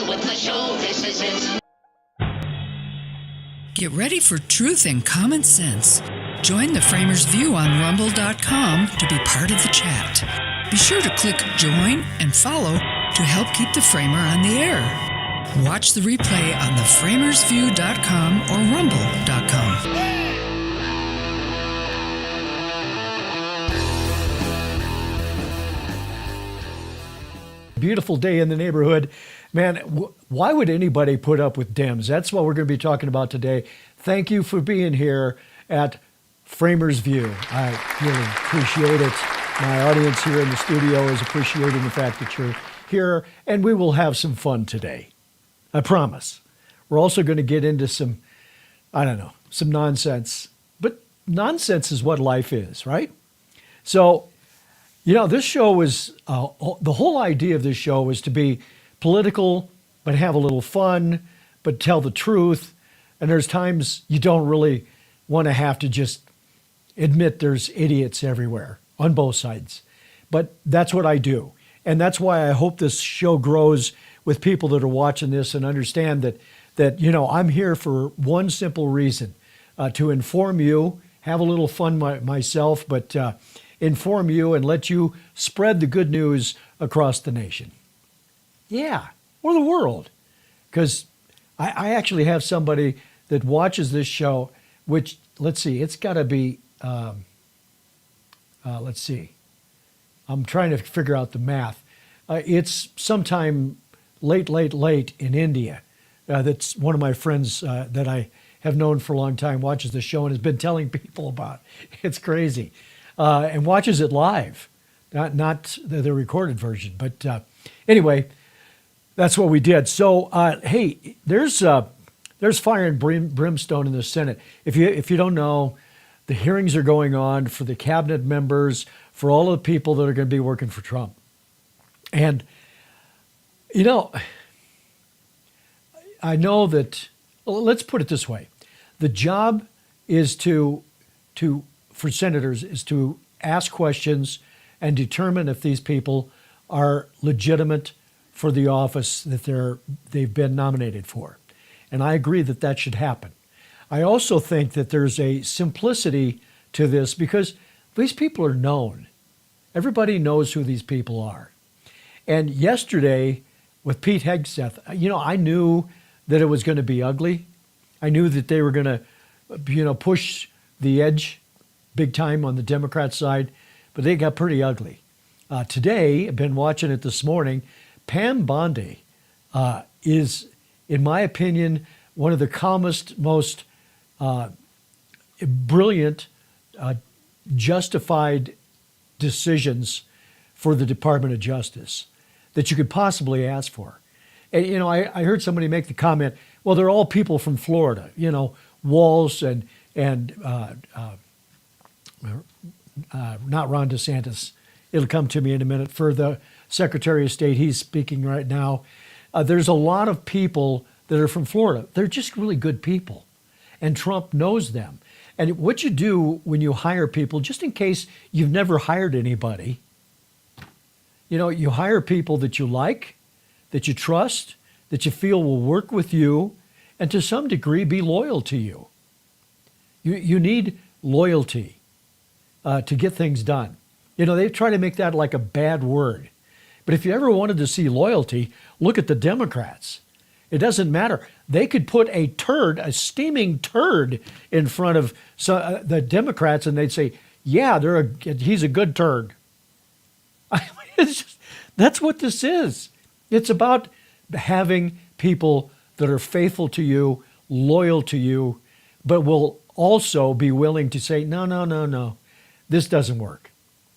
with the show. This is it. Get ready for truth and common sense. Join the Framers View on Rumble.com to be part of the chat. Be sure to click join and follow to help keep the Framer on the air. Watch the replay on theframersview.com or rumble.com. Beautiful day in the neighborhood. Man, why would anybody put up with DEM'S? That's what we're going to be talking about today. Thank you for being here at Framers View. I really appreciate it. My audience here in the studio is appreciating the fact that you're here, and we will have some fun today. I promise. We're also going to get into some nonsense. But nonsense is what life is, right? So, this show was, the whole idea of this show was to be political, but have a little fun, but tell the truth. And there's times you don't really want to have to just admit there's idiots everywhere on both sides. But that's what I do. And that's why I hope this show grows with people that are watching this and understand that I'm here for one simple reason, to inform you, have a little fun myself, but inform you and let you spread the good news across the nation. Yeah, or the world. Because I actually have somebody that watches this show, which, let's see, it's got to be, let's see. I'm trying to figure out the math. It's sometime late in India. That's one of my friends that I have known for a long time watches the show and has been telling people about. It's crazy. And watches it live, not the recorded version. But anyway, that's what we did. So, hey, there's fire and brimstone in the Senate. If you don't know, the hearings are going on for the cabinet members, for all of the people that are going to be working for Trump. And, I know that, let's put it this way. The job is for senators is to ask questions and determine if these people are legitimate for the office that they've been nominated for. And I agree that should happen. I also think that there's a simplicity to this because these people are known. Everybody knows who these people are. And yesterday with Pete Hegseth, I knew that it was going to be ugly. I knew that they were going to, push the edge big time on the Democrat side, but they got pretty ugly. Today, I've been watching it this morning. Pam Bondi is, in my opinion, one of the calmest, most brilliant, justified decisions for the Department of Justice that you could possibly ask for. And, I heard somebody make the comment, well, they're all people from Florida, Walz and not Ron DeSantis. It'll come to me in a minute. For the Secretary of State, he's speaking right now. There's a lot of people that are from Florida. They're just really good people. And Trump knows them. And what you do when you hire people, just in case you've never hired anybody, you hire people that you like, that you trust, that you feel will work with you, and to some degree be loyal to you. You need loyalty to get things done. They try to make that like a bad word. But if you ever wanted to see loyalty, look at the Democrats. It doesn't matter. They could put a steaming turd in front of the Democrats and they'd say, yeah, he's a good turd. That's what this is. It's about having people that are faithful to you, loyal to you, but will also be willing to say, no, this doesn't work.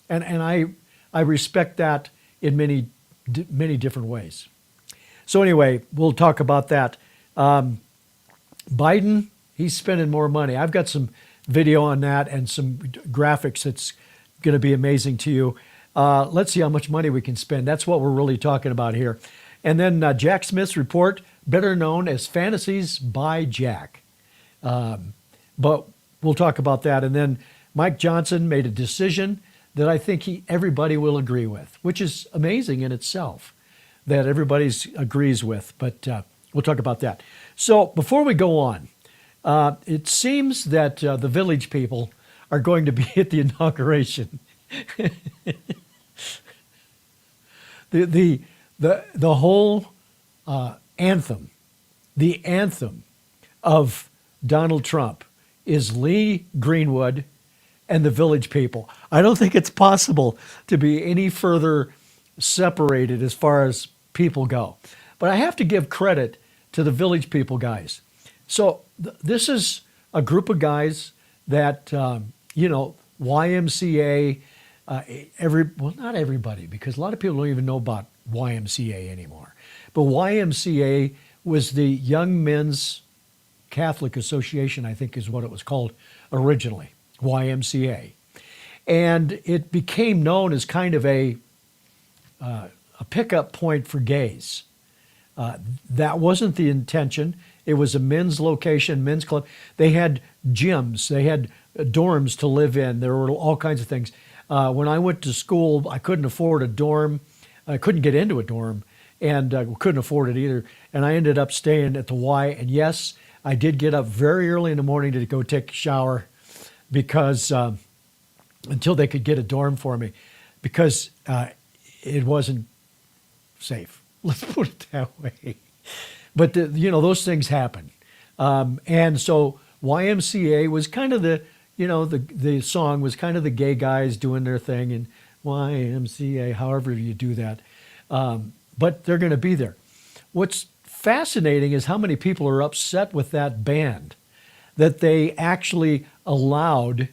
And I respect that in many different ways. So anyway, we'll talk about that. Biden, he's spending more money. I've got some video on that and some graphics that's going to be amazing to you. Let's see how much money we can spend. That's what we're really talking about here. And then Jack Smith's report, better known as Fantasies by Jack. But we'll talk about that. And then Mike Johnson made a decision that I think everybody will agree with, which is amazing in itself. that everybody agrees with, but we'll talk about that. So before we go on, it seems that the village people are going to be at the inauguration. the whole anthem, the anthem of Donald Trump is Lee Greenwood and the village people. I don't think it's possible to be any further separated as far as people go. But I have to give credit to the village people guys. So this is a group of guys that, YMCA, not everybody, because a lot of people don't even know about YMCA anymore. But YMCA was the Young Men's Catholic Association, I think is what it was called originally, YMCA. And it became known as kind of a pickup point for gays. That wasn't the intention. It was a men's location, men's club. They had gyms. They had dorms to live in. There were all kinds of things. When I went to school, I couldn't afford a dorm. I couldn't get into a dorm, and couldn't afford it either. And I ended up staying at the Y. And yes, I did get up very early in the morning to go take a shower because until they could get a dorm for me, because it wasn't safe. Let's put it that way. But those things happen, and so YMCA was kind of the song was kind of the gay guys doing their thing, and YMCA, however you do that, but they're going to be there. What's fascinating is how many people are upset with that band, that they actually allowed,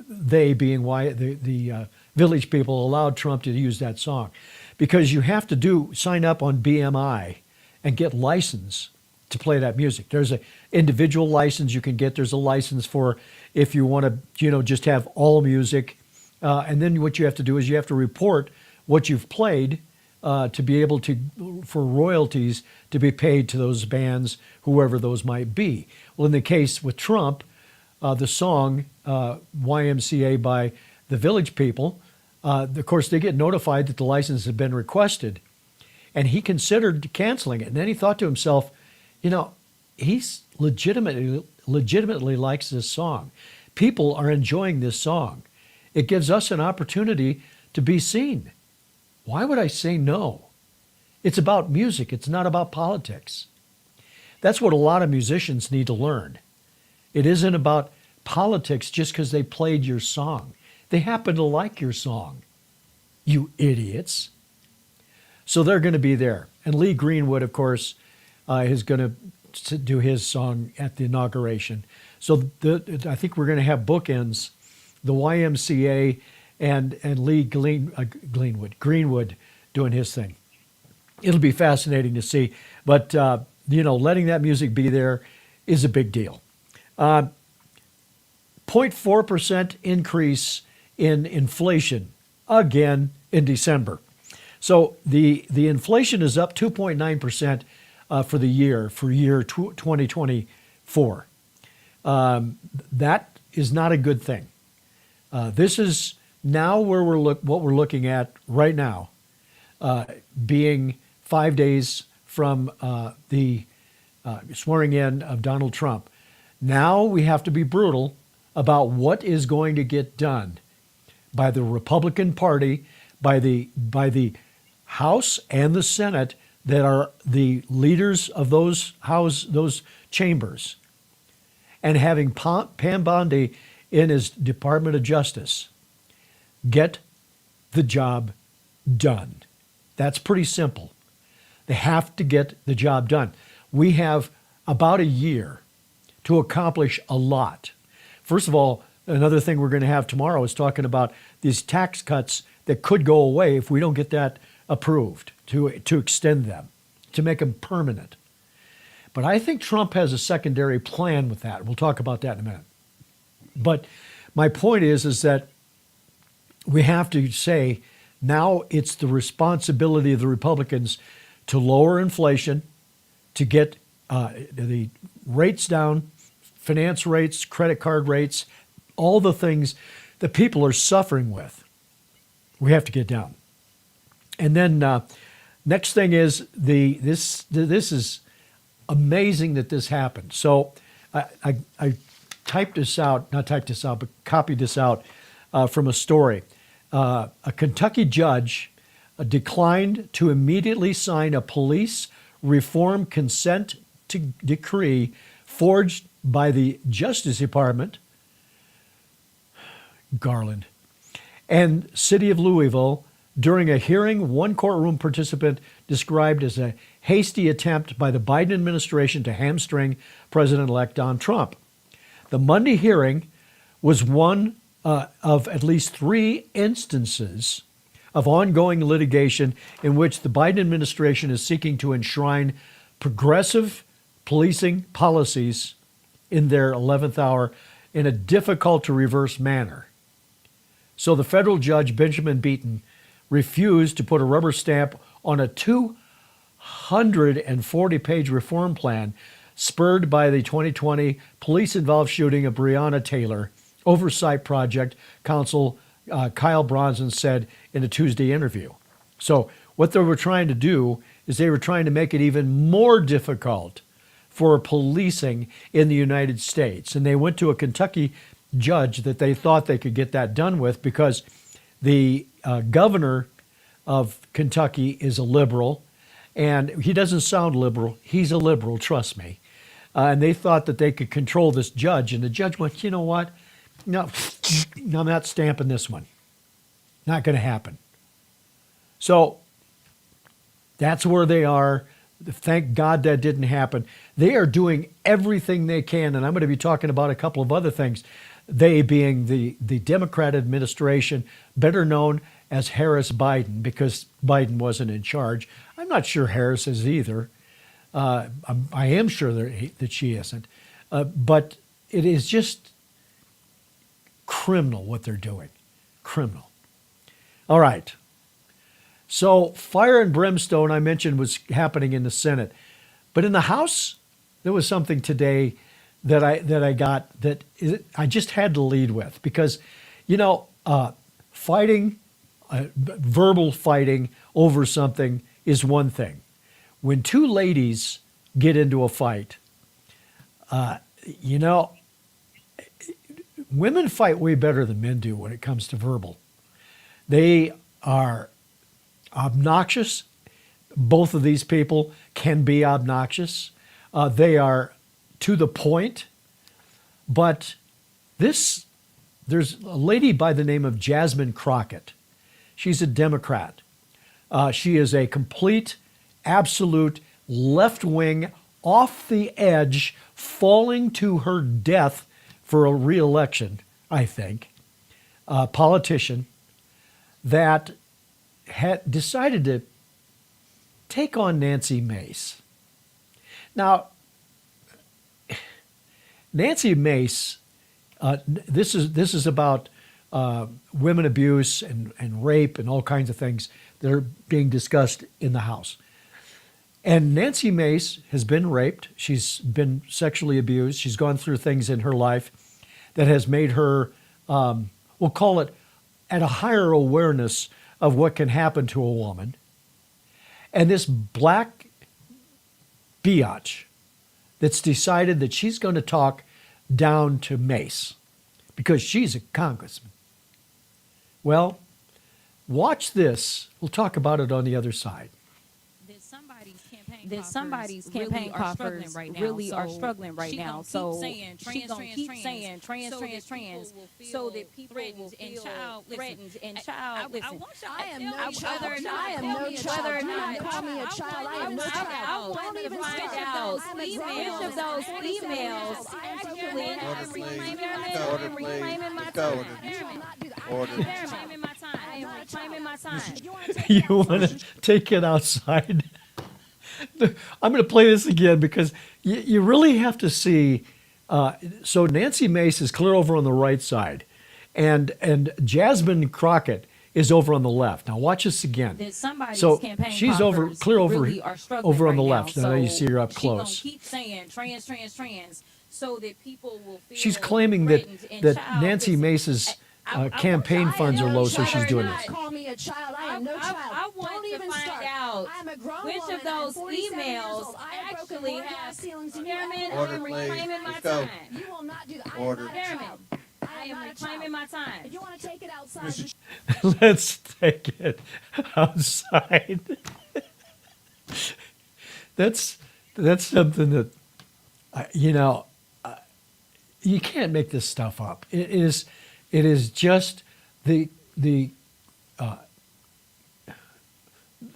they being the village people allowed Trump to use that song, because you have to sign up on BMI and get license to play that music. There's an individual license you can get. There's a license for if you want to, just have all music. And then what you have to do is you have to report what you've played to be able to, for royalties to be paid to those bands, whoever those might be. Well, in the case with Trump, the song YMCA by the Village People, of course, they get notified that the license had been requested. And he considered canceling it. And then he thought to himself, he's legitimately likes this song. People are enjoying this song. It gives us an opportunity to be seen. Why would I say no? It's about music. It's not about politics. That's what a lot of musicians need to learn. It isn't about politics just because they played your song. They happen to like your song, you idiots. So they're going to be there. And Lee Greenwood, of course, is going to do his song at the inauguration. So I think we're going to have bookends, the YMCA and Lee Greenwood doing his thing. It'll be fascinating to see. But, letting that music be there is a big deal. 0.4% increase in inflation again in December. So the inflation is up 2.9% for the year 2024. That is not a good thing. This is now where what we're looking at right now, being 5 days from the swearing in of Donald Trump. Now we have to be brutal about what is going to get done by the Republican Party, by the House and the Senate that are the leaders of those chambers, and having Pam Bondi in his Department of Justice. Get the job done. That's pretty simple. They have to get the job done. We have about a year to accomplish a lot. First of all, another thing we're going to have tomorrow is talking about these tax cuts that could go away if we don't get that approved, to extend them, to make them permanent. But I think Trump has a secondary plan with that. We'll talk about that in a minute. But my point is that we have to say now it's the responsibility of the Republicans to lower inflation, to get the rates down, finance rates, credit card rates, all the things that people are suffering with. We have to get down. And then Next thing is this is amazing that this happened. So I typed this out, not typed this out, but copied this out from a story. A Kentucky judge declined to immediately sign a police reform consent decree forged by the Justice Department, Garland, and City of Louisville during a hearing one courtroom participant described as a hasty attempt by the Biden administration to hamstring President-elect Donald Trump. The Monday hearing was one of at least 3 instances of ongoing litigation in which the Biden administration is seeking to enshrine progressive policing policies in their 11th hour in a difficult to reverse manner. So the federal judge, Benjamin Beaton, refused to put a rubber stamp on a 240-page reform plan spurred by the 2020 police-involved shooting of Breonna Taylor. Oversight Project counsel Kyle Bronson said in a Tuesday interview. So what they were trying to do is they were trying to make it even more difficult for policing in the United States. And they went to a Kentucky judge that they thought they could get that done with because the governor of Kentucky is a liberal, and he doesn't sound liberal. He's a liberal, trust me. And they thought that they could control this judge, and the judge went, you know what? No, I'm not stamping this one. Not going to happen. So that's where they are. Thank God that didn't happen. They are doing everything they can, and I'm going to be talking about a couple of other things. They being the Democrat administration, better known as Harris-Biden, because Biden wasn't in charge. I'm not sure Harris is either. I am sure that she isn't. But it is just criminal what they're doing. Criminal. All right. So fire and brimstone, I mentioned, was happening in the Senate. But in the House, there was something today that I got that I just had to lead with. Because, fighting, verbal fighting over something is one thing. When 2 ladies get into a fight, women fight way better than men do when it comes to verbal. They are obnoxious. Both of these people can be obnoxious. They are to the point. But there's a lady by the name of Jasmine Crockett. She's a Democrat. She is a complete, absolute left-wing, off the edge, falling to her death for a re-election, I think, politician that had decided to take on Nancy Mace. Now, Nancy Mace, this is about women abuse and rape and all kinds of things that are being discussed in the House. And Nancy Mace has been raped. She's been sexually abused. She's gone through things in her life that has made her, we'll call it, at a higher awareness of what can happen to a woman. And this black biatch that's decided that she's going to talk down to Mace because she's a congressman. Well, watch this. We'll talk about it on the other side. Somebody's campaign coffers really are struggling right now. So she's going to keep saying trans, so that people will feel threatened and child. Listen, I am no child. I am no child. Do not call me a child. I am no child. I want to find out which of those females actually reclaiming my time. I am reclaiming my time. You want to take it outside? I'm going to play this again because you really have to see. So Nancy Mace is clear over on the right side, and Jasmine Crockett is over on the left. Now watch this again. So she's over clear over on the left. Now you see her up close. She's keep saying trans, so that people will feel she's claiming that Nancy Mace's campaign funds are low, so she's doing Do this. not call me a child. I am no child. I want Don't to even find start. out I am a grown which woman. of those I'm 47 years emails old. I have broken actually more have glass ceilings than you Chairman, ever I will. am reclaiming my Let's go. time. You will not do that. Order. I am not a Chairman, child. I am reclaiming my time. If you want to take it outside, Let's take it outside. That's something that you can't make this stuff up. It is just the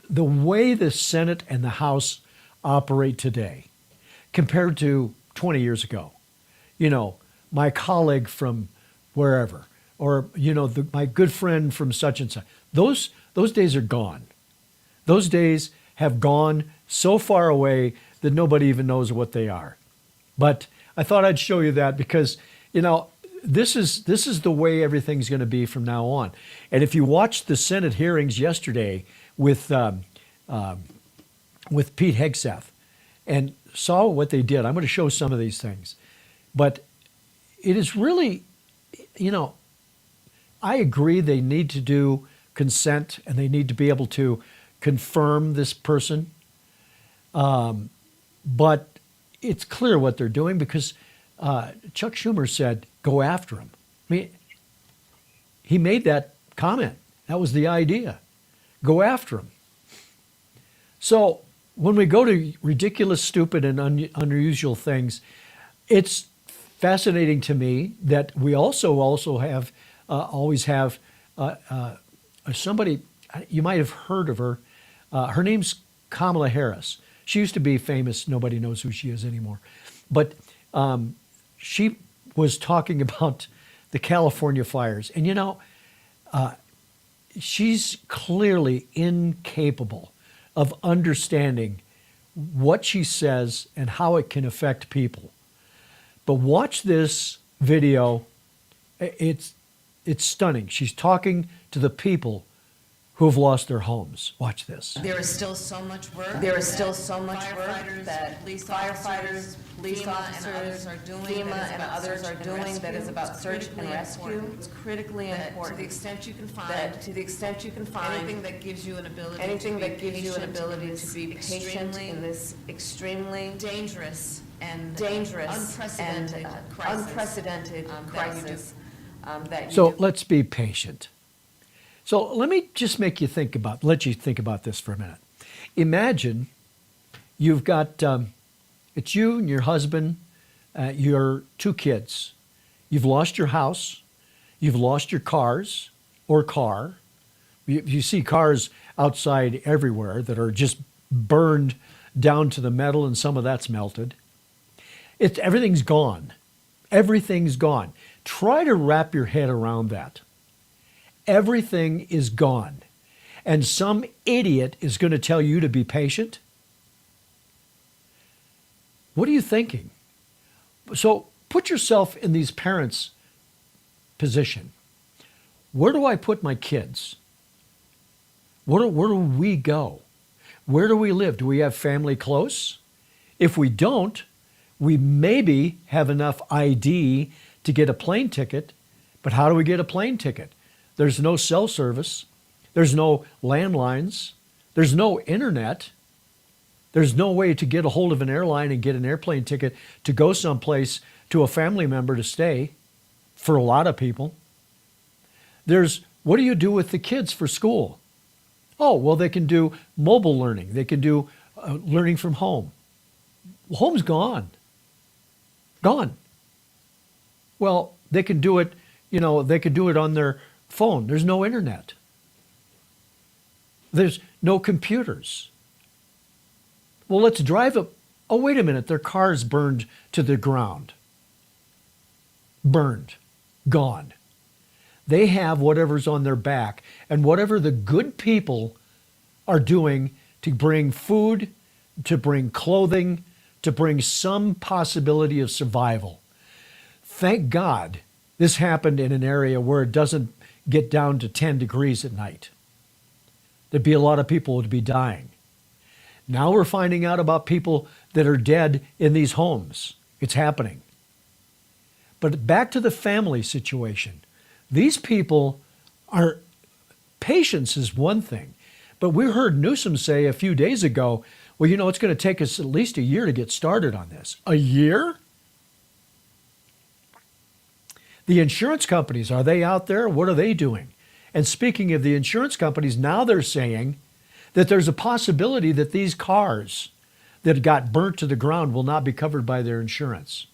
way the Senate and the House operate today compared to 20 years ago. My colleague from wherever, or my good friend from such and such. Those days are gone. Those days have gone so far away that nobody even knows what they are. But I thought I'd show you that because this is the way everything's going to be from now on. And if you watched the Senate hearings yesterday with Pete Hegseth and saw what they did, I'm going to show some of these things. But it is really, I agree they need to do consent and they need to be able to confirm this person. But it's clear what they're doing because Chuck Schumer said, go after him. I mean, he made that comment. That was the idea. Go after him. So when we go to ridiculous, stupid, and unusual things, it's fascinating to me that we also have always have somebody, you might have heard of her. Her name's Kamala Harris. She used to be famous. Nobody knows who she is anymore. But she was talking about the California fires. And, she's clearly incapable of understanding what she says and how it can affect people. But watch this video. It's stunning. She's talking to the people who have lost their homes. Watch this. There is still so much work. That firefighters, police officers are doing. FEMA and others are doing that is about search and rescue. It's critically important. To the extent you can find. Anything that gives you an ability. To be patient in this extremely dangerous and unprecedented crisis. So let's be patient. So let me just let you think about this for a minute. Imagine you've got, it's you and your husband, your 2 kids. You've lost your house. You've lost your cars or car. You see cars outside everywhere that are just burned down to the metal and some of that's melted. Everything's gone. Everything's gone. Try to wrap your head around that. Everything is gone. And some idiot is going to tell you to be patient? What are you thinking? So put yourself in these parents' position. Where do I put my kids? Where do we go? Where do we live? Do we have family close? If we don't, we maybe have enough ID to get a plane ticket, but how do we get a plane ticket? There's no cell service. There's no landlines. There's no internet. There's no way to get a hold of an airline and get an airplane ticket to go someplace to a family member to stay for a lot of people. What do you do with the kids for school? Oh, well, they can do mobile learning. They can do learning from home. Home's gone. Gone. Well, they can do it, they could do it on their phone. There's no internet. There's no computers. Well, let's drive up. Oh, wait a minute. Their car's burned to the ground. Burned. Gone. They have whatever's on their back and whatever the good people are doing to bring food, to bring clothing, to bring some possibility of survival. Thank God this happened in an area where it doesn't get down to 10 degrees at night. There'd be a lot of people who would be dying. Now we're finding out about people that are dead in these homes. It's happening. But back to the family situation. These people are, patience is one thing, but we heard Newsom say a few days ago, well, you know, it's going to take us at least a year to get started on this. A year? The insurance companies, are they out there? What are they doing? And speaking of the insurance companies, now they're saying that there's a possibility that these cars that got burnt to the ground will not be covered by their insurance.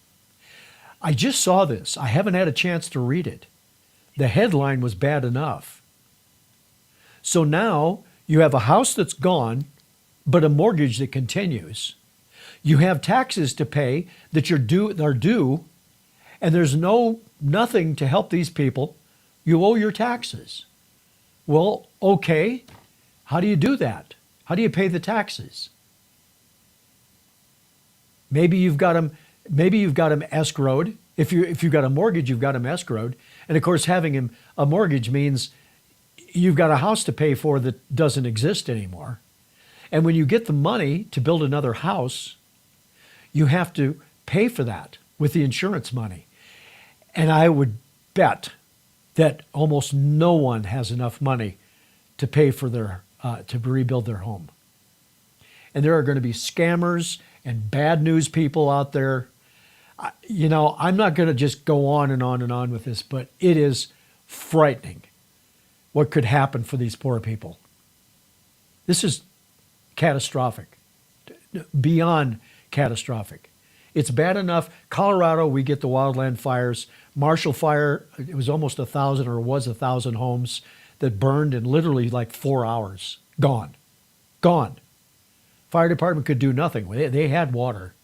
I just saw this. I haven't had a chance to read it. The headline was bad enough. So now you have a house that's gone, but a mortgage that continues. You have taxes to pay that are due, and there's nothing to help these people. You owe your taxes. Well, okay. How do you do that? How do you pay the taxes? Maybe you've got them escrowed. If you've got a mortgage, you've got them escrowed. And of course, having a mortgage means you've got a house to pay for that doesn't exist anymore. And when you get the money to build another house, you have to pay for that with the insurance money. And I would bet that almost no one has enough money to pay for to rebuild their home. And there are going to be scammers and bad news people out there. You know, I'm not going to just go on and on and on with this, but it is frightening what could happen for these poor people. This is catastrophic, beyond catastrophic. It's bad enough. Colorado, we get the wildland fires. Marshall Fire, it was almost 1,000 or was 1,000 homes that burned in literally like 4 hours. Gone. Fire department could do nothing. They had water.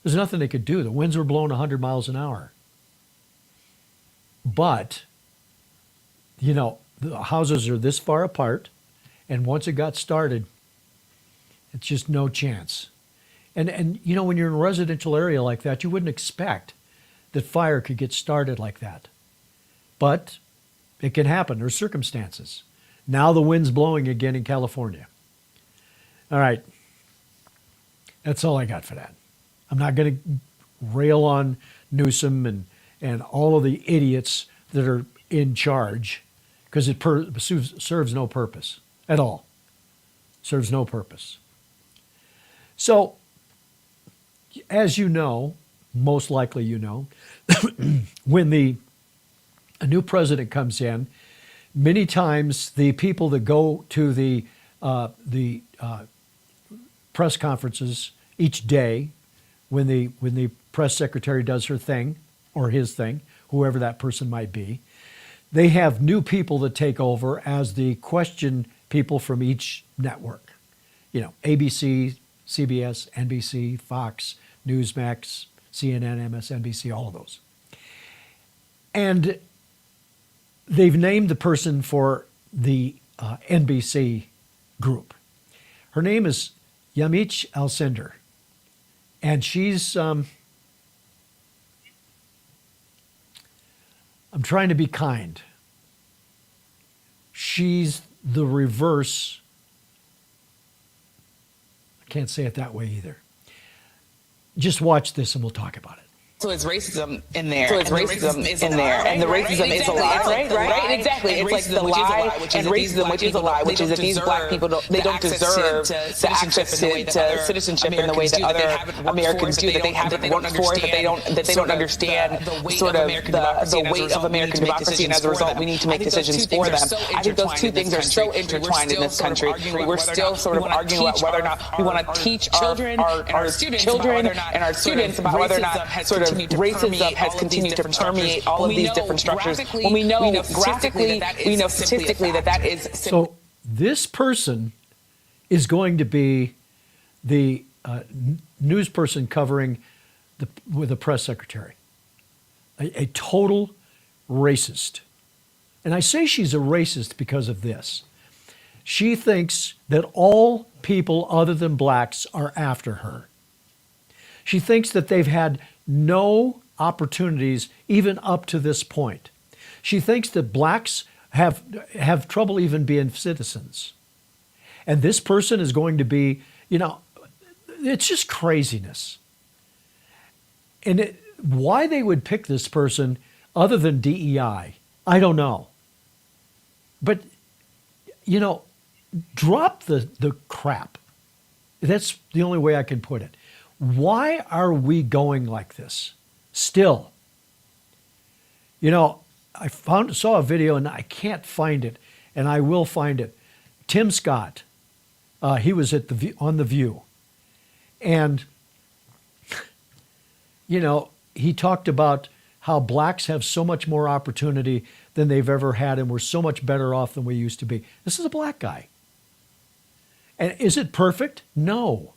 There's nothing they could do. The winds were blowing 100 miles an hour. But, you know, the houses are this far apart, and once it got started, it's just no chance. And you know, when you're in a residential area like that, you wouldn't expect that fire could get started like that. But it can happen. There's circumstances. Now the wind's blowing again in California. All right. That's all I got for that. I'm not going to rail on Newsom and all of the idiots that are in charge, because it serves no purpose at all. Serves no purpose. So, as you know, most likely you know, when a new president comes in, many times the people that go to the press conferences each day, when the press secretary does her thing or his thing, whoever that person might be, they have new people that take over as the question people from each network. You know, ABC, CBS, NBC, Fox, Newsmax, CNN, MSNBC, all of those. And they've named the person for the NBC group. Her name is Yamiche Alcindor. And she's, I'm trying to be kind. She's the reverse. I can't say it that way either. Just watch this and we'll talk about it. So it's racism in there. And the racism is a lie, right? Exactly. It's like the lie and racism, which is a lie, which is that these black people don't deserve the access to citizenship in the way that other Americans do, that they haven't worked for, that they don't understand sort of the weight of American democracy, and as a result, we need to make decisions for them. I think those two things are so intertwined in this country. We're still sort of arguing about whether or not we want to teach our children and our students about whether or not sort of racism has continued to permeate all of these different structures, when we know graphically, we know statistically that is. So this person is going to be the news person covering with the press secretary, a total racist. And I say she's a racist because of this. She thinks that all people other than blacks are after her. She thinks that they've had no opportunities even up to this point. She thinks that blacks have trouble even being citizens. And this person is going to be, you know, it's just craziness. And why they would pick this person other than DEI I don't know. But, drop the crap. That's the only way I can put it. Why are we going like this still? I saw a video and I can't find it, and I will find it. Tim Scott, he was on The View, and he talked about how blacks have so much more opportunity than they've ever had, and we're so much better off than we used to be. This is a black guy. And is it perfect? No,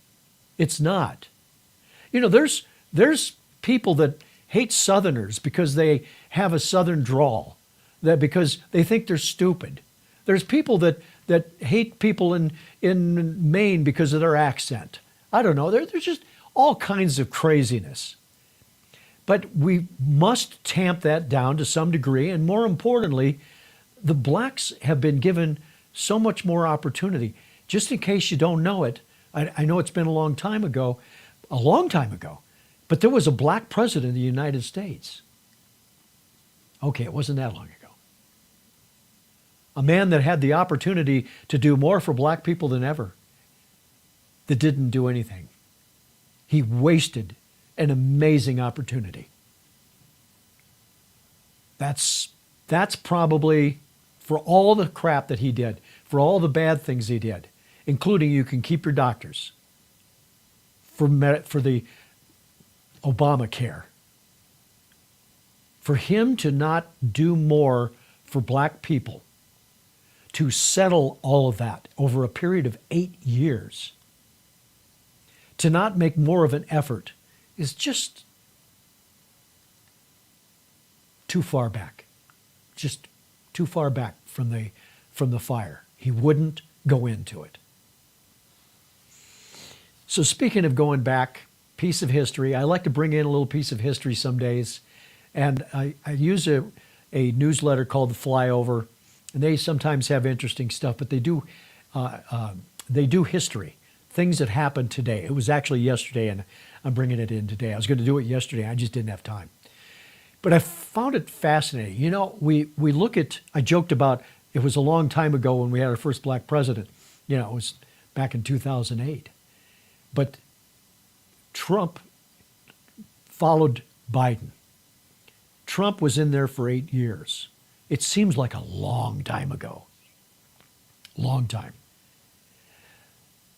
it's not. There's people that hate Southerners because they have a Southern drawl, that because they think they're stupid. There's people that hate people in Maine because of their accent. I don't know. There's just all kinds of craziness. But we must tamp that down to some degree. And more importantly, the blacks have been given so much more opportunity. Just in case you don't know it, I know it's been a long time ago, but there was a black president of the United States. Okay, it wasn't that long ago. A man that had the opportunity to do more for black people than ever, that didn't do anything. He wasted an amazing opportunity. That's probably, for all the crap that he did, for all the bad things he did, including you can keep your doctors for the Obamacare. For him to not do more for black people, to settle all of that over a period of 8 years, to not make more of an effort, is just too far back. Just too far back from the fire. He wouldn't go into it. So speaking of going back, piece of history, I like to bring in a little piece of history some days. And I use a newsletter called The Flyover, and they sometimes have interesting stuff, but they do history, things that happened today. It was actually yesterday, and I'm bringing it in today. I was going to do it yesterday, I just didn't have time. But I found it fascinating. We look at, I joked about, it was a long time ago when we had our first black president. It was back in 2008. But Trump followed Biden. Trump was in there for 8 years. It seems like a long time ago. Long time.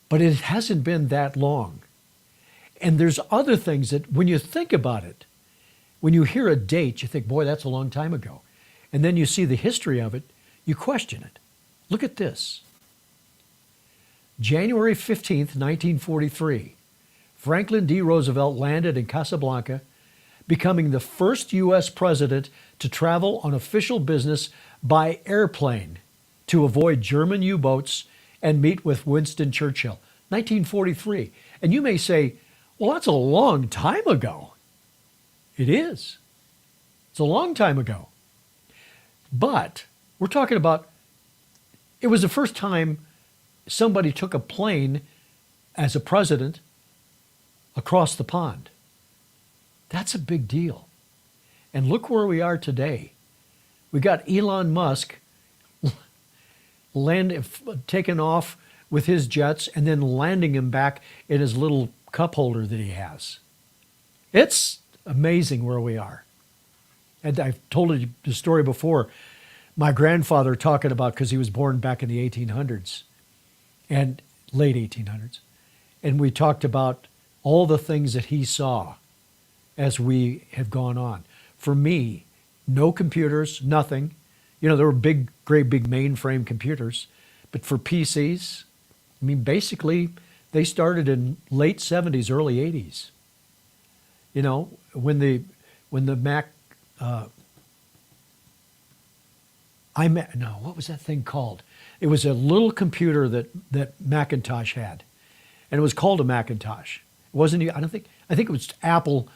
But it hasn't been that long. And there's other things that, when you think about it, when you hear a date, you think, boy, that's a long time ago. And then you see the history of it, you question it. Look at this. January 15th, 1943, Franklin D. Roosevelt landed in Casablanca, becoming the first U.S. president to travel on official business by airplane to avoid German U-boats and meet with Winston Churchill. 1943. And you may say, well, that's a long time ago. It is. It's a long time ago. But we're talking about, it was the first time somebody took a plane as a president across the pond. That's a big deal. And look where we are today. We got Elon Musk taking off with his jets and then landing him back in his little cup holder that he has. It's amazing where we are. And I've told you the story before. My grandfather talking about, because he was born back in the 1800s and late 1800s. And we talked about all the things that he saw as we have gone on. For me, no computers, nothing. There were great big mainframe computers. But for PCs, basically, they started in late 70s, early 80s. When the Mac, what was that thing called? It was a little computer that Macintosh had, and it was called a Macintosh. It wasn't. I think it was Apple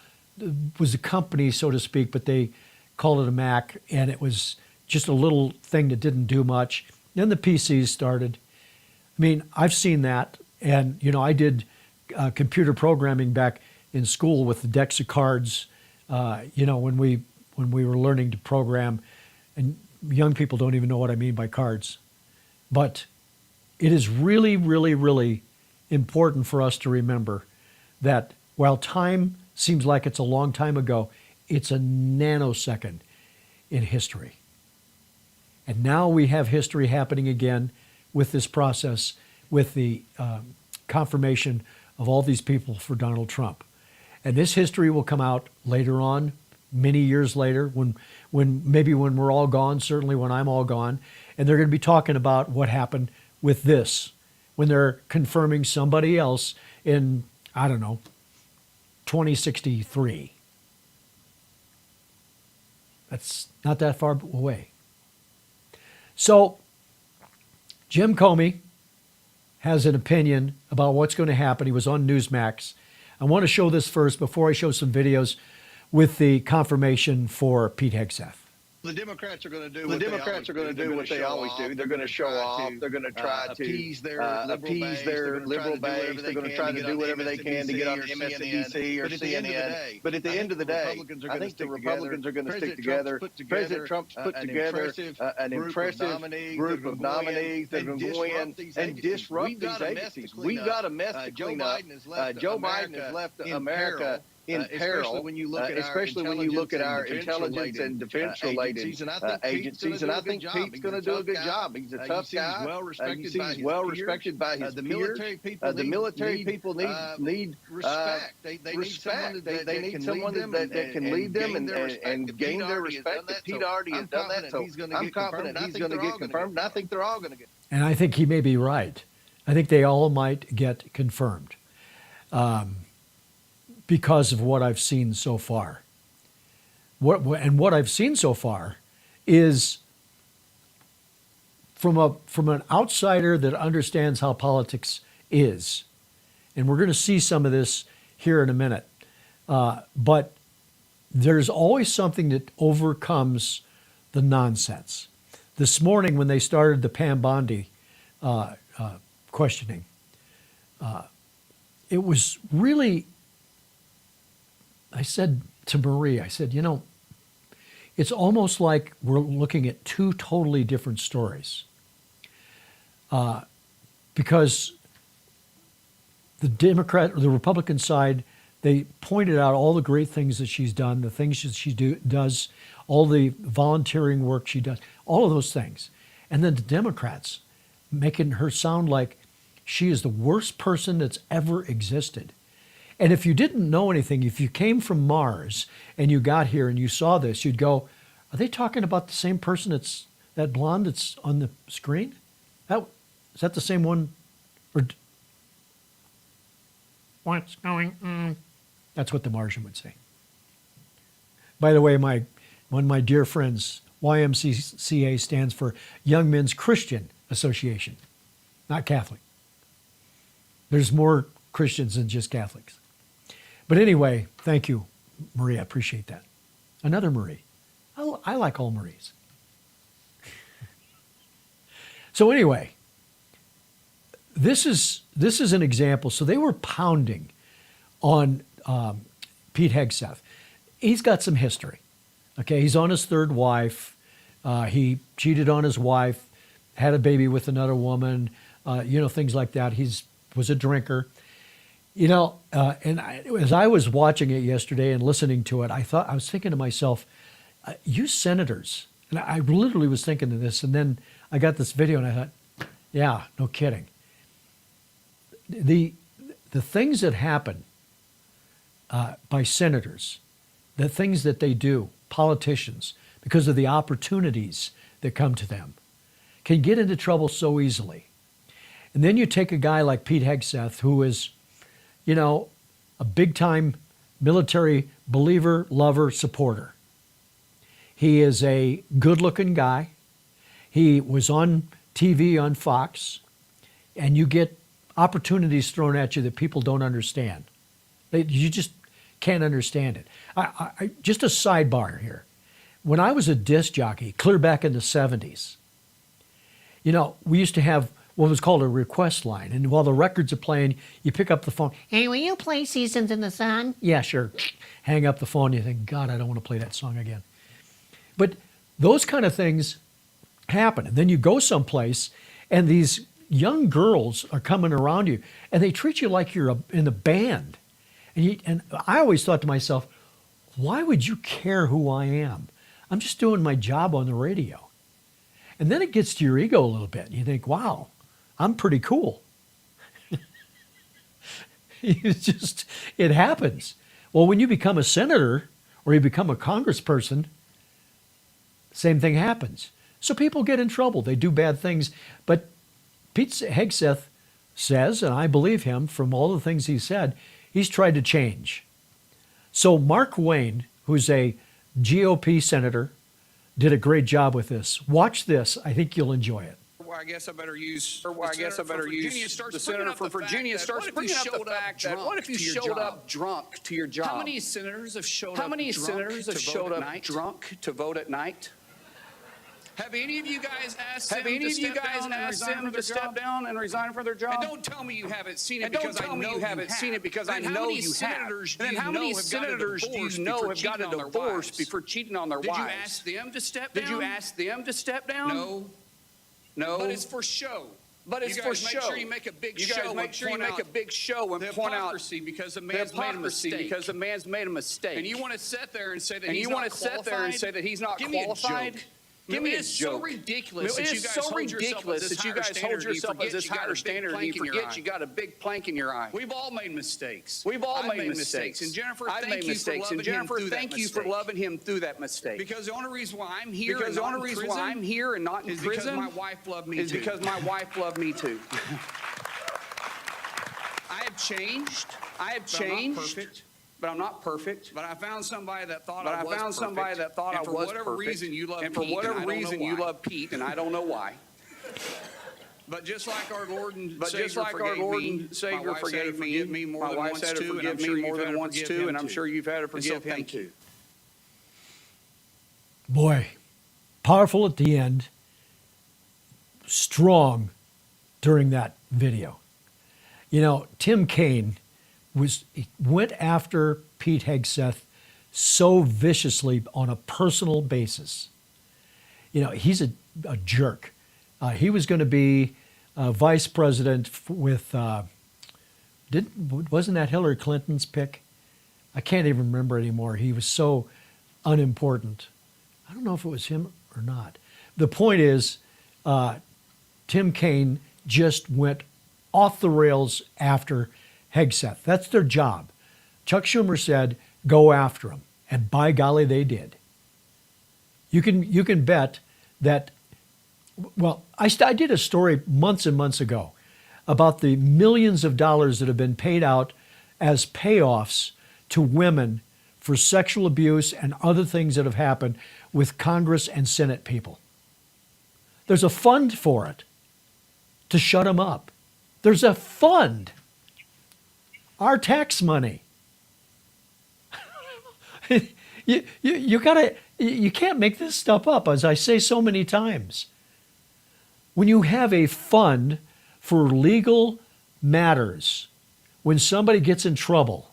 was the company, so to speak, but they called it a Mac, and it was just a little thing that didn't do much. Then the PCs started. I've seen that, and I did computer programming back in school with the decks of cards. When we were learning to program, And young people don't even know what I mean by cards. But it is really, really, really important for us to remember that while time seems like it's a long time ago, it's a nanosecond in history. And now we have history happening again with this process, with the confirmation of all these people for Donald Trump. And this history will come out later on, many years later, when we're all gone, certainly when I'm all gone, and they're going to be talking about what happened with this, when they're confirming somebody else in, I don't know, 2063. That's not that far away. So Jim Comey has an opinion about what's going to happen. He was on Newsmax. I want to show this first before I show some videos with the confirmation for Pete Hegseth. The Democrats are going to do what they always do. They're going to show off. They're going to try to appease their liberal base. They're going to try to do whatever they can to get on MSNBC or CNN. But at the end of the day, I think the Republicans are going to stick together. President Trump's put together an impressive group of nominees that are going to go in and disrupt these agencies. We've got a mess to clean up. Joe Biden has left America in peril, especially when you look at our intelligence and defense-related agencies. And I think Pete's going to do a good job. He's a tough guy. He's well respected by his peers. The military people need respect. They need someone that can lead them and gain their respect. Pete already has done that, so I'm confident he's going to get confirmed, and I think they're all going to get. And I think he may be right. I think they all might get confirmed. Because of what I've seen so far. What I've seen so far is from an outsider that understands how politics is. And we're going to see some of this here in a minute. But there's always something that overcomes the nonsense. This morning when they started the Pam Bondi questioning, it was really... I said to Marie, it's almost like we're looking at two totally different stories. Because the Republican side, they pointed out all the great things that she's done, the things that she does, all the volunteering work she does, all of those things. And then the Democrats making her sound like she is the worst person that's ever existed. And if you didn't know anything, if you came from Mars and you got here and you saw this, you'd go, are they talking about the same person that's that blonde that's on the screen? Is that the same one? Or what's going on? That's what the Martian would say. By the way, one of my dear friends, YMCA stands for Young Men's Christian Association, not Catholic. There's more Christians than just Catholics. But anyway, thank you, Marie. I appreciate that. Another Marie. I like all Maries. So anyway, this is an example. So they were pounding on Pete Hegseth. He's got some history. Okay, he's on his third wife. He cheated on his wife, had a baby with another woman, things like that. He was a drinker. As I was watching it yesterday and listening to it, I was thinking to myself, you senators, and I literally was thinking of this, and then I got this video and I thought, yeah, no kidding. The things that happen by senators, the things that they do, politicians, because of the opportunities that come to them, can get into trouble so easily. And then you take a guy like Pete Hegseth, who is a big-time military believer, lover, supporter. He is a good-looking guy. He was on TV on Fox, and you get opportunities thrown at you that people don't understand. You just can't understand it. Just a sidebar here. When I was a disc jockey, clear back in the 70s, we used to have what was called a request line. And while the records are playing, you pick up the phone. Hey, will you play Seasons in the Sun? Yeah, sure. Hang up the phone. You think, God, I don't want to play that song again. But Those kind of things happen. And then you go someplace and these young girls are coming around you and they treat you like you're in a band. And I always thought to myself, why would you care who I am? I'm just doing my job on the radio. And then it gets to your ego a little bit. And you think, wow, I'm pretty cool. It happens. Well, when you become a senator or you become a congressperson, same thing happens. So people get in trouble. They do bad things. But Pete Hegseth says, and I believe him from all the things he said, he's tried to change. So Mark Wayne, who's a GOP senator, did a great job with this. Watch this. I think you'll enjoy it. I guess I better use the senator for Virginia starts bringing up the fact that what if you showed up drunk to your job? How many senators have showed up drunk to vote at night? Have any of you guys asked them to step down and resign from their job? And don't tell me you haven't seen it because I know you have. And then how many senators do you know have gotten a divorce before cheating on their wives? Did you ask them to step down? Did you ask them to step down? No. But it's for show. Make sure you make a big show and point out because the man's made a mistake. And you want to sit there and say that he's not Give me qualified? a joke. Give me a joke. So ridiculous that you guys hold yourself as this higher standard and you forget you got a big plank in your eye. We've all made mistakes. I've made mistakes. And Jennifer, thank you for loving him through that mistake. Because the only reason why I'm here and not in prison because my wife loved me is too. because my wife loved me too. I have changed. But I'm not perfect. But I found somebody that thought I was perfect. And for whatever reason you love Pete, and I don't know why. But just like our Lord and Savior forgave me, my wife said to forgive me more than once too, and I'm sure you've had to forgive him too. Boy, powerful at the end, strong during that video. You know, Tim Kaine went after Pete Hegseth so viciously on a personal basis. You know, he's a jerk. He was going to be vice president with, wasn't that Hillary Clinton's pick? I can't even remember anymore. He was so unimportant. I don't know if it was him or not. The point is, Tim Kaine just went off the rails after Hegseth. That's their job. Chuck Schumer said, go after him. And by golly, they did. You can bet that, well, I did a story months and months ago about the millions of dollars that have been paid out as payoffs to women for sexual abuse and other things that have happened with Congress and Senate people. There's a fund for it to shut them up. There's a fund. Our tax money. You can't make this stuff up, as I say so many times. When you have a fund for legal matters, when somebody gets in trouble,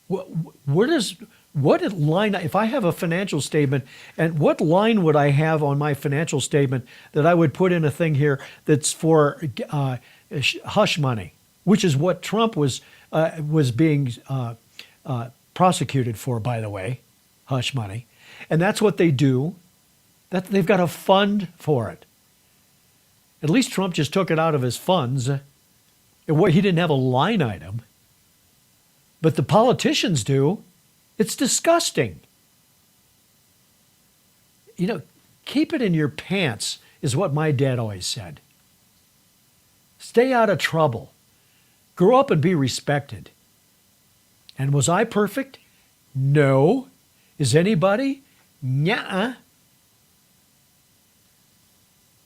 what line, if I have a financial statement, and what line would I have on my financial statement that I would put in a thing here that's for hush money, which is what Trump was being prosecuted for, by the way, hush money. And that's what they do. They've got a fund for it. At least Trump just took it out of his funds. He didn't have a line item. But the politicians do. It's disgusting. You know, keep it in your pants is what my dad always said. Stay out of trouble. Grow up and be respected. And was I perfect? No. Is anybody? Nuh-uh.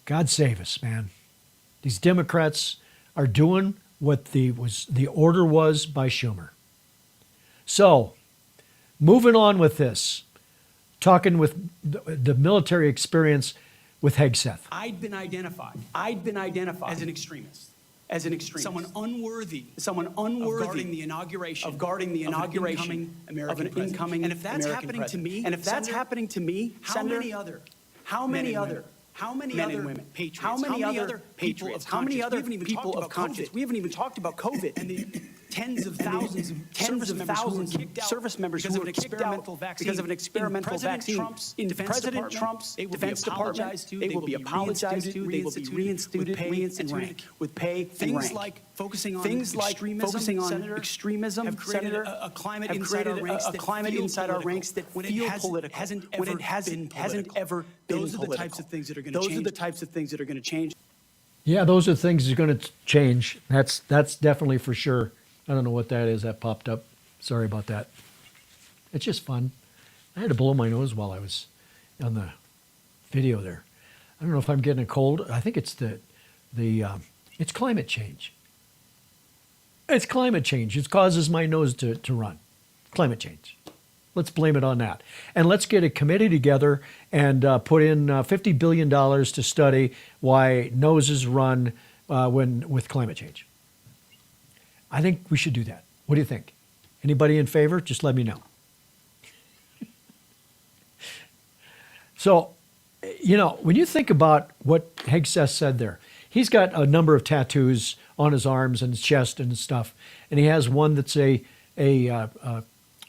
God save us, man. These Democrats are doing what the order was by Schumer. So, moving on with this, talking with the military experience with Hegseth. I'd been identified as an extremist. as an extremist. Someone unworthy of guarding the inauguration of an incoming And if that's American happening to president. me, And if that's Senator, happening to me, how many other men and women, patriots, how many how many other other people patriots, of how many conscience? other We haven't even people talked of about conscience? COVID. We haven't even talked about COVID and the tens of thousands of service members who were kicked out because of an experimental vaccine. In President Trump's Defense Department, they will be apologized to, they will be reinstituted with pay and Things rank. like focusing on Things like extremism, focusing on Senator, extremism, have created Senator, a climate have inside our created ranks a that climate feel inside our political ranks that when it feel hasn't- political hasn't when ever it hasn't been political. ever been Those are the political. types of things that are gonna Those are change. the types of things that are going to change. Yeah, those are things that are going to change. That's definitely for sure. I don't know what that is. That popped up. Sorry about that. It's just fun. I had to blow my nose while I was on the video there. I don't know if I'm getting a cold. I think it's it's climate change. It's climate change. It causes my nose to run. Climate change. Let's blame it on that. And let's get a committee together and put in $50 billion to study why noses run with climate change. I think we should do that. What do you think? Anybody in favor? Just let me know. So, when you think about what Hegseth said there, he's got a number of tattoos on his arms and his chest and stuff. And he has one that's a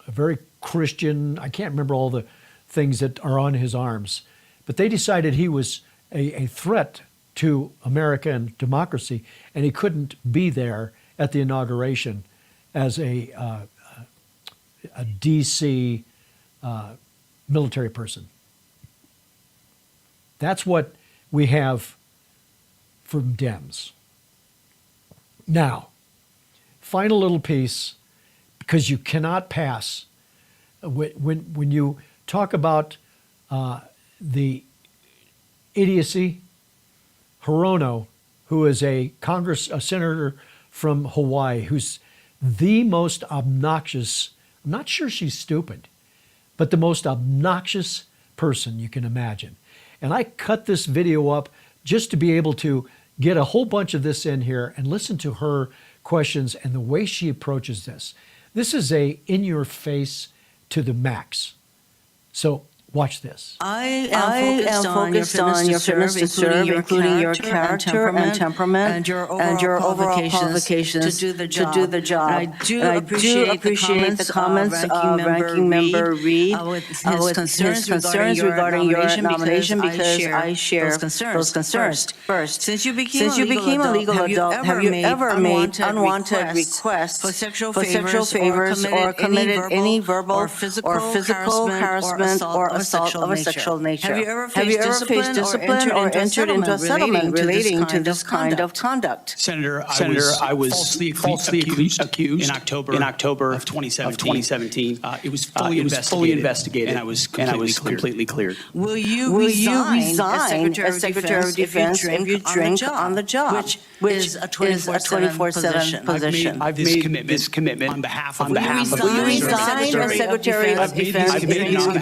very Christian, I can't remember all the things that are on his arms, but they decided he was a threat to America and democracy, and he couldn't be there at the inauguration as a DC military person. That's what we have from DEM'S. Now, final little piece, because you cannot pass when you talk about the idiocy. Hirono, who is a senator from Hawaii, who's the most obnoxious, I'm not sure she's stupid, but the most obnoxious person you can imagine. And I cut this video up just to be able to get a whole bunch of this in here and listen to her questions and the way she approaches this. This is a in-your-face to the max. So watch this. I am focused on your fitness to serve, including your character and temperament, and your overall qualifications to do the job. And I do appreciate the comments of Ranking Member Reed with his concerns regarding your nomination because I share those concerns. First, since you became a legal adult, have you ever made unwanted requests for sexual favors or committed any verbal or physical harassment or assault of a sexual nature? Have you ever faced discipline or entered into a settlement relating to this kind of conduct? Senator, I was falsely accused in October of 2017. It was fully investigated, and I was completely cleared. Will you resign as Secretary of Defense if you drink on the job, which is a 24/7 position? I've made this commitment on behalf of Will you resign as Secretary of Defense if you drink on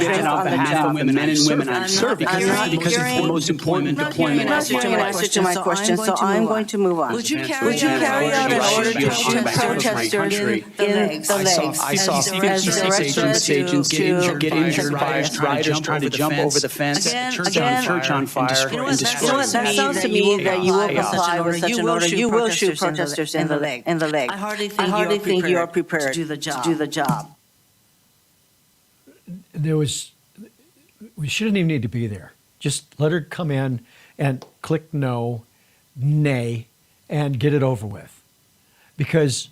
the job? The men and women I've served because it's the most important deployment. You're not hearing an answer to my question, so I'm going to move on. Would you carry out an order to shoot protesters in the legs? I saw 56 agents get injured by rioters trying to jump over the fence, set a church on fire, and destroy You know what, that sounds to me that you will comply with such an order. You will shoot protesters in the leg. I hardly think you are prepared to do the job. We shouldn't even need to be there. Just let her come in and click no, nay, and get it over with. Because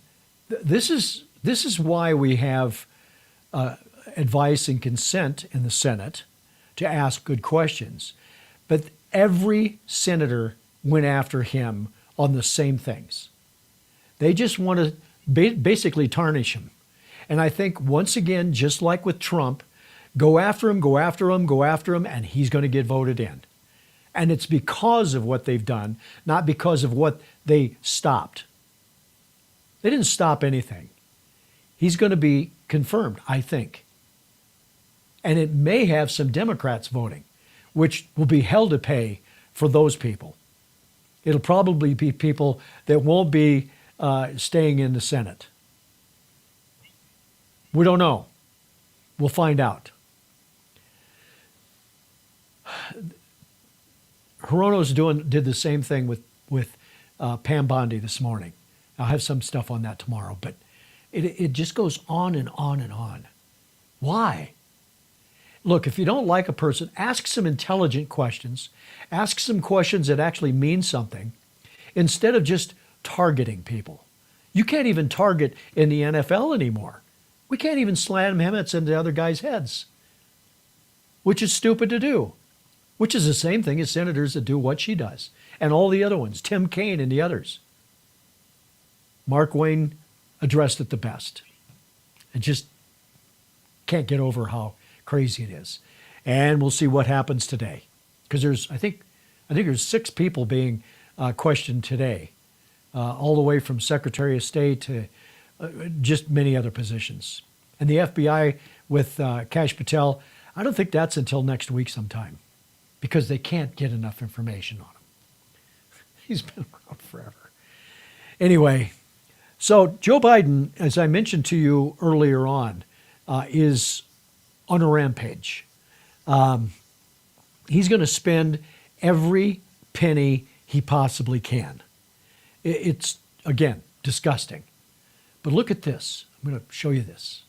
this is why we have advice and consent in the Senate to ask good questions. But every senator went after him on the same things. They just want to basically tarnish him. And I think, once again, just like with Trump, go after him, and he's going to get voted in. And it's because of what they've done, not because of what they stopped. They didn't stop anything. He's going to be confirmed, I think. And it may have some Democrats voting, which will be hell to pay for those people. It'll probably be people that won't be staying in the Senate. We don't know. We'll find out. Hirono's did the same thing with Pam Bondi this morning. I'll have some stuff on that tomorrow, but it just goes on and on and on. Why? Look, if you don't like a person, ask some intelligent questions. Ask some questions that actually mean something instead of just targeting people. You can't even target in the NFL anymore. We can't even slam helmets into other guys' heads, which is stupid to do, which is the same thing as senators that do what she does and all the other ones, Tim Kaine and the others. Mark Wayne addressed it the best. I just can't get over how crazy it is. And we'll see what happens today. Because I think there's 6 people being questioned today, all the way from Secretary of State to just many other positions. And the FBI with Kash Patel, I don't think that's until next week sometime, because they can't get enough information on him. He's been around forever. Anyway, so Joe Biden, as I mentioned to you earlier on, is on a rampage. He's going to spend every penny he possibly can. It's, again, disgusting. But look at this. I'm going to show you this.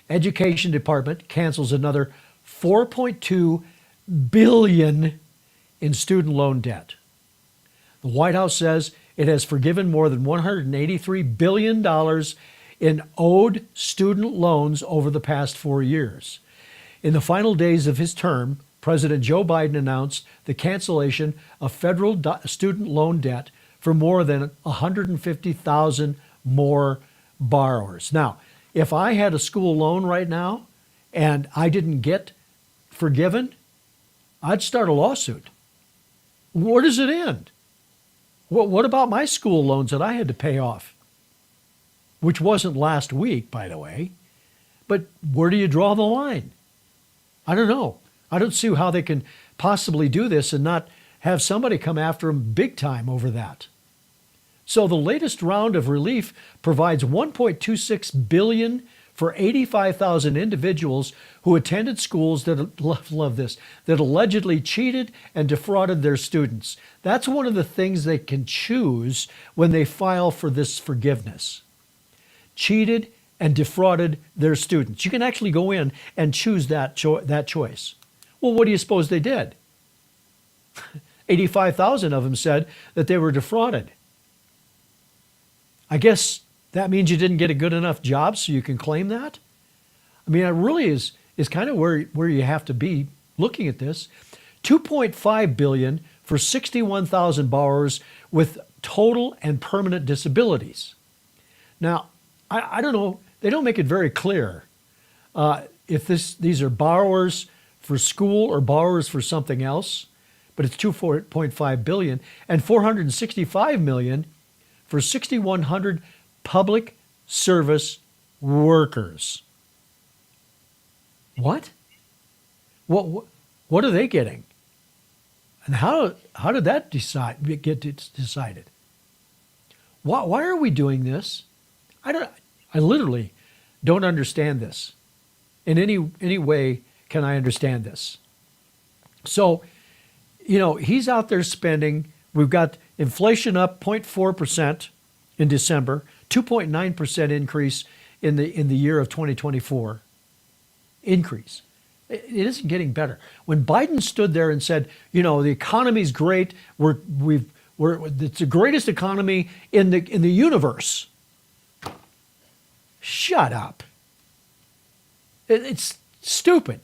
Education Department cancels another $4.2 billion in student loan debt. The White House says it has forgiven more than $183 billion in owed student loans over the past 4 years. In the final days of his term, President Joe Biden announced the cancellation of federal student loan debt for more than 150,000 more borrowers. Now, if I had a school loan right now and I didn't get forgiven, I'd start a lawsuit. Where does it end? What about my school loans that I had to pay off? Which wasn't last week, by the way. But where do you draw the line? I don't know. I don't see how they can possibly do this and not have somebody come after them big time over that. So the latest round of relief provides $1.26 billion for 85,000 individuals who attended schools that, love this, that allegedly cheated and defrauded their students. That's one of the things they can choose when they file for this forgiveness. Cheated and defrauded their students. You can actually go in and choose that choice. Well, what do you suppose they did? 85,000 of them said that they were defrauded. I guess that means you didn't get a good enough job so you can claim that? I mean, it really is kind of where you have to be looking at this. $2.5 billion for 61,000 borrowers with total and permanent disabilities. Now, I don't know, they don't make it very clear if these are borrowers for school or borrowers for something else, but it's $2.5 billion and $465 million for 6,100 public service workers. What? What are they getting? And how did that get decided? Why are we doing this? I literally don't understand this. In any way can I understand this. So, he's out there spending. We've got inflation up 0.4% in December, 2.9% increase in the year of 2024. Increase. It isn't getting better. When Biden stood there and said, the economy's great, it's the greatest economy in the universe. Shut up. It's stupid.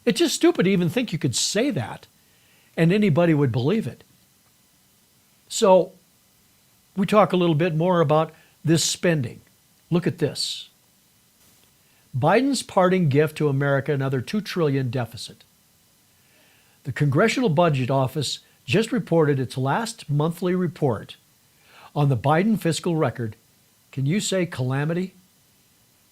It's just stupid to even think you could say that and anybody would believe it. So we talk a little bit more about this spending. Look at this. Biden's parting gift to America, another $2 trillion deficit. The Congressional Budget Office just reported its last monthly report on the Biden fiscal record. Can you say calamity?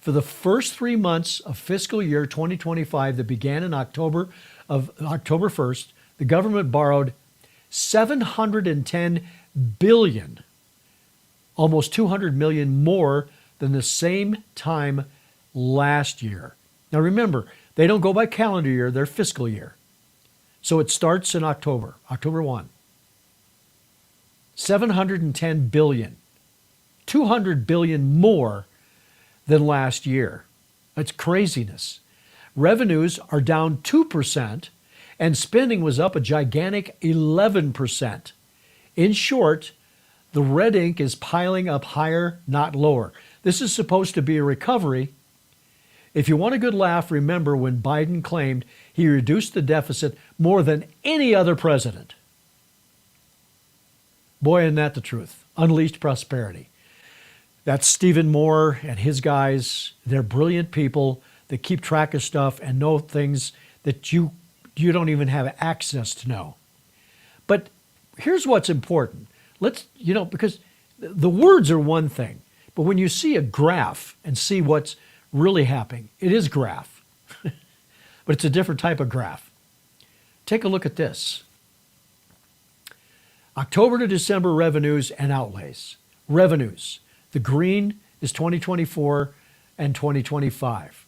For the first 3 months of fiscal year 2025 that began in October 1st, the government borrowed $710 billion, almost 200 million more than the same time last year. Now remember, they don't go by calendar year, they're fiscal year. So it starts in October 1. 710 billion, 200 billion more than last year. That's craziness. Revenues are down 2%, and spending was up a gigantic 11%. In short, the red ink is piling up higher, not lower. This is supposed to be a recovery. If you want a good laugh, remember when Biden claimed he reduced the deficit more than any other president. Boy, isn't that the truth. Unleashed prosperity. That's Stephen Moore and his guys. They're brilliant people that keep track of stuff and know things that you don't even have access to know. But here's what's important. Because the words are one thing, but when you see a graph and see what's really happening, it is graph, but it's a different type of graph. Take a look at this. October to December revenues and outlays. Revenues. The green is 2024 and 2025.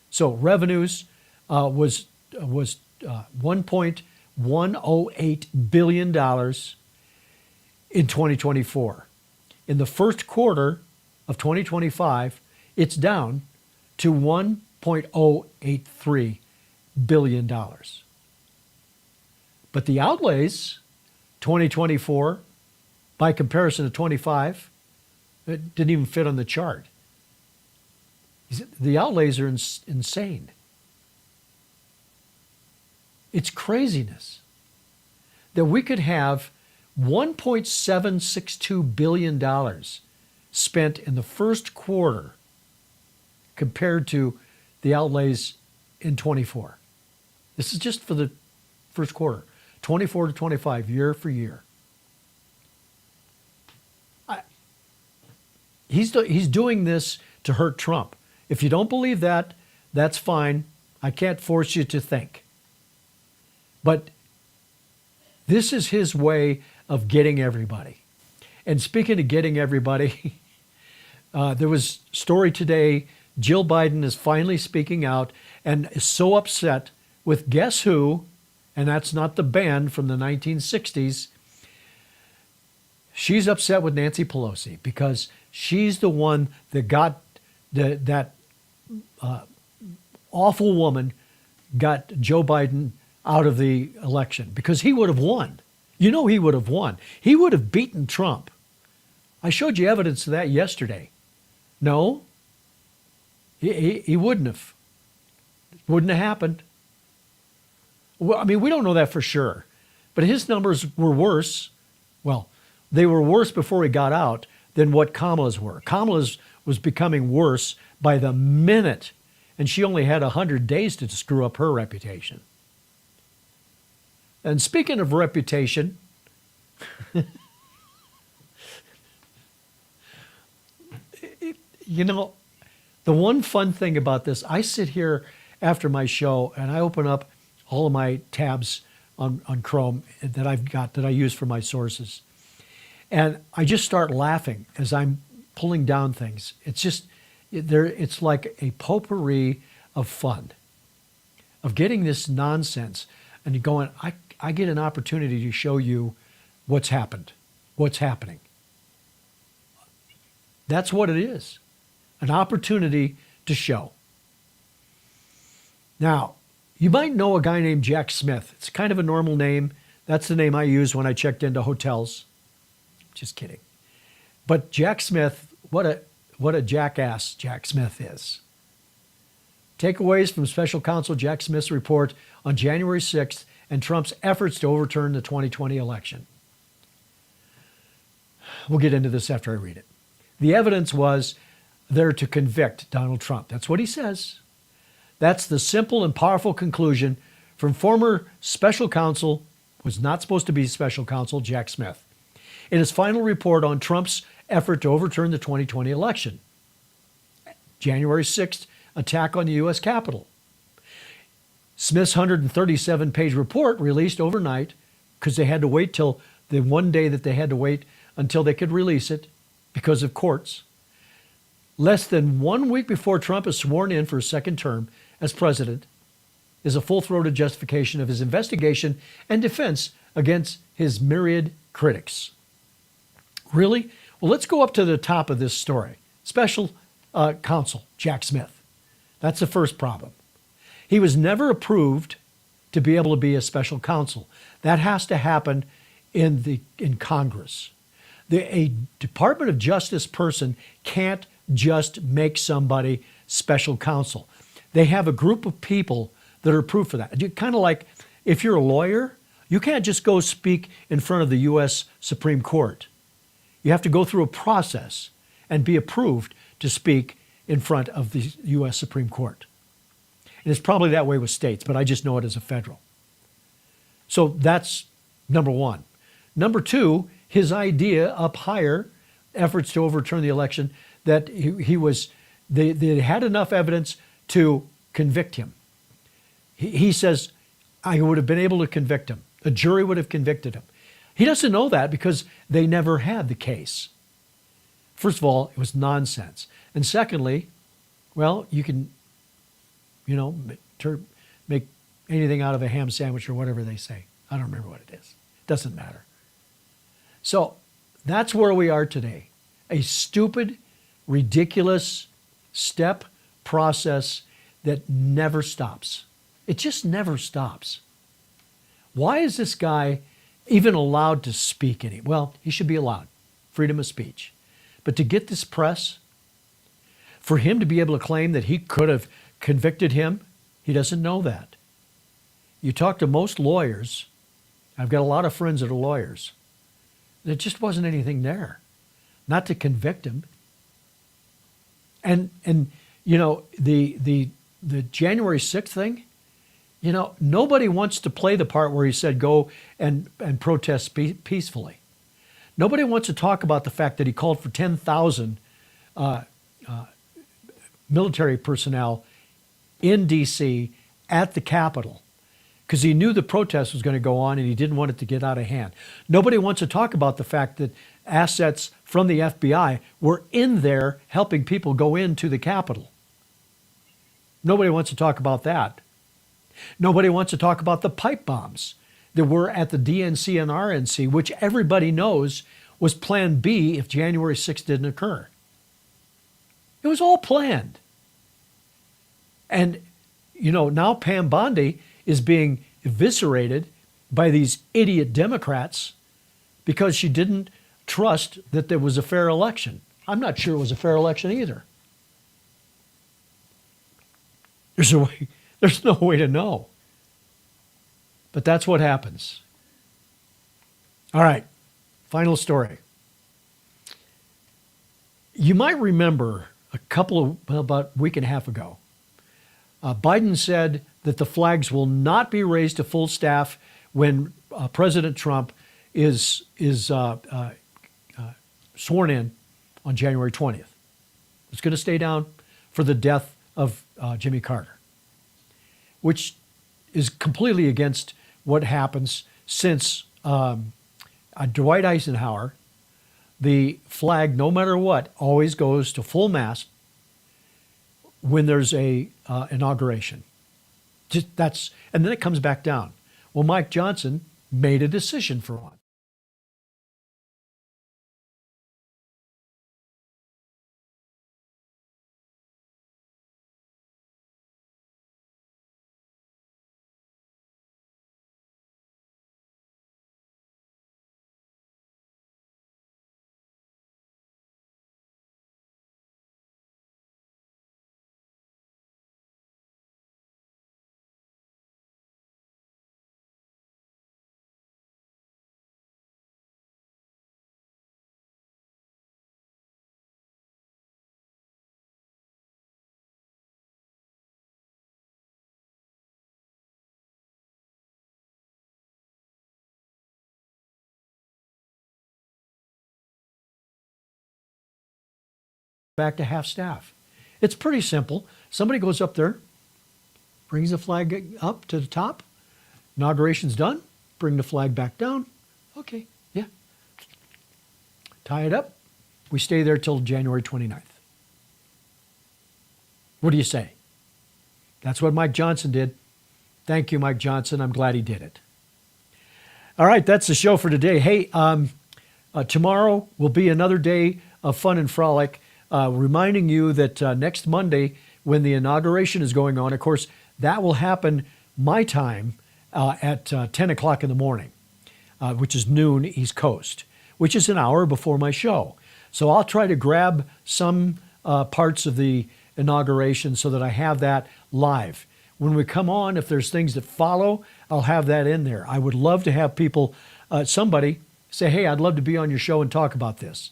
So revenues was $1.108 billion in 2024. In the first quarter of 2025, it's down to $1.083 billion. But the outlays, 2024, by comparison to 25, it didn't even fit on the chart. The outlays are insane. It's craziness that we could have $1.762 billion spent in the first quarter compared to the outlays in 24. This is just for the first quarter, 24 to 25, year for year. He's doing this to hurt Trump. If you don't believe that, that's fine. I can't force you to think. But this is his way of getting everybody. And speaking of getting everybody, there was a story today. Jill Biden is finally speaking out and is so upset with guess who, and that's not the band from the 1960s. She's upset with Nancy Pelosi because she's the one that got that awful woman got Joe Biden out of the election because he would have won. You know he would have won. He would have beaten Trump. I showed you evidence of that yesterday. No, he wouldn't have. Wouldn't have happened. Well, I mean, we don't know that for sure. But his numbers were worse. Well, they were worse before he got out than what Kamala's were. Kamala's was becoming worse by the minute, and she only had 100 days to screw up her reputation. And speaking of reputation, you know, the one fun thing about this, I sit here after my show and I open up all of my tabs on Chrome that I've got that I use for my sources. And I just start laughing as I'm pulling down things. It's just, it's like a potpourri of fun, of getting this nonsense and going, I get an opportunity to show you what's happened, what's happening. That's what it is, an opportunity to show. Now, you might know a guy named Jack Smith. It's kind of a normal name. That's the name I used when I checked into hotels. Just kidding. But Jack Smith, what a jackass Jack Smith is. Takeaways from Special Counsel Jack Smith's report on January 6th and Trump's efforts to overturn the 2020 election. We'll get into this after I read it. The evidence was there to convict Donald Trump. That's what he says. That's the simple and powerful conclusion from former special counsel, was not supposed to be special counsel, Jack Smith, in his final report on Trump's effort to overturn the 2020 election. January 6th attack on the U.S. Capitol. Smith's 137-page report released overnight because they had to wait till the one day that they had to wait until they could release it because of courts. Less than 1 week before Trump is sworn in for a second term as president is a full-throated justification of his investigation and defense against his myriad critics. Really? Well, let's go up to the top of this story. Special counsel Jack Smith. That's the first problem. He was never approved to be able to be a special counsel. That has to happen in Congress. A Department of Justice person can't just make somebody special counsel. They have a group of people that are approved for that. Kind of like if you're a lawyer, you can't just go speak in front of the U.S. Supreme Court. You have to go through a process and be approved to speak in front of the U.S. Supreme Court. And it's probably that way with states, but I just know it as a federal. So that's number one. Number two, his idea up higher, efforts to overturn the election, that they had enough evidence to convict him. He says, I would have been able to convict him. A jury would have convicted him. He doesn't know that because they never had the case. First of all, it was nonsense. And secondly, well, you can, make anything out of a ham sandwich or whatever they say. I don't remember what it is. Doesn't matter. So that's where we are today. A stupid, ridiculous process that never stops. It just never stops. Why is this guy even allowed to speak any? Well, he should be allowed. Freedom of speech. But to get this press, for him to be able to claim that he could have convicted him, he doesn't know that. You talk to most lawyers, I've got a lot of friends that are lawyers, there just wasn't anything there. Not to convict him. And the January 6th thing, nobody wants to play the part where he said go and protest peacefully. Nobody wants to talk about the fact that he called for 10,000 military personnel in D.C. at the Capitol because he knew the protest was going to go on and he didn't want it to get out of hand. Nobody wants to talk about the fact that assets from the FBI were in there helping people go into the Capitol. Nobody wants to talk about that. Nobody wants to talk about the pipe bombs that were at the DNC and RNC, which everybody knows was Plan B if January 6th didn't occur. It was all planned. And, now Pam Bondi is being eviscerated by these idiot Democrats because she didn't trust that there was a fair election. I'm not sure it was a fair election either. There's no way to know. But that's what happens. All right, final story. You might remember about a week and a half ago, Biden said that the flags will not be raised to full staff when President Trump is sworn in on January 20th. It's going to stay down for the death of Jimmy Carter, which is completely against what happens since Dwight Eisenhower. The flag, no matter what, always goes to full mast when there's a inauguration. And then it comes back down. Well, Mike Johnson made a decision for one. Back to half staff. It's pretty simple. Somebody goes up there, brings the flag up to the top, inauguration's done, bring the flag back down. Okay, yeah. Tie it up. We stay there till January 29th. What do you say? That's what Mike Johnson did. Thank you, Mike Johnson. I'm glad he did it. All right, that's the show for today. Hey, tomorrow will be another day of fun and frolic, reminding you that next Monday, when the inauguration is going on, of course, that will happen my time at 10 o'clock in the morning, which is noon East Coast, which is an hour before my show. So I'll try to grab some parts of the inauguration so that I have that live. When we come on, if there's things that follow, I'll have that in there. I would love to have people, somebody say, hey, I'd love to be on your show and talk about this.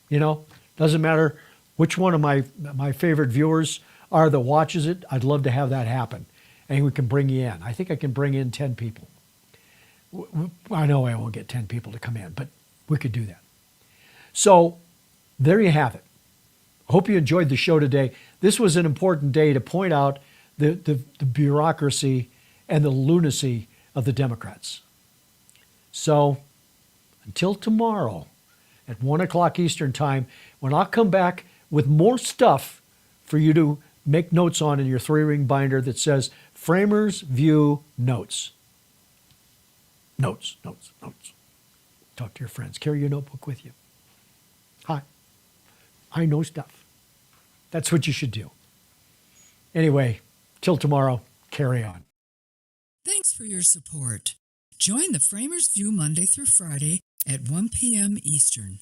You know, doesn't matter which one of my favorite viewers are that watches it. I'd love to have that happen. And we can bring you in. I think I can bring in 10 people. I know I won't get 10 people to come in, but we could do that. So there you have it. Hope you enjoyed the show today. This was an important day to point out the bureaucracy and the lunacy of the Democrats. So until tomorrow at 1 o'clock Eastern time, when I'll come back with more stuff for you to make notes on in your 3-ring binder that says Framers View Notes. Notes. Talk to your friends. Carry your notebook with you. Hi. I know stuff. That's what you should do. Anyway, till tomorrow, carry on. Thanks for your support. Join the Framers View Monday through Friday at 1 p.m. Eastern.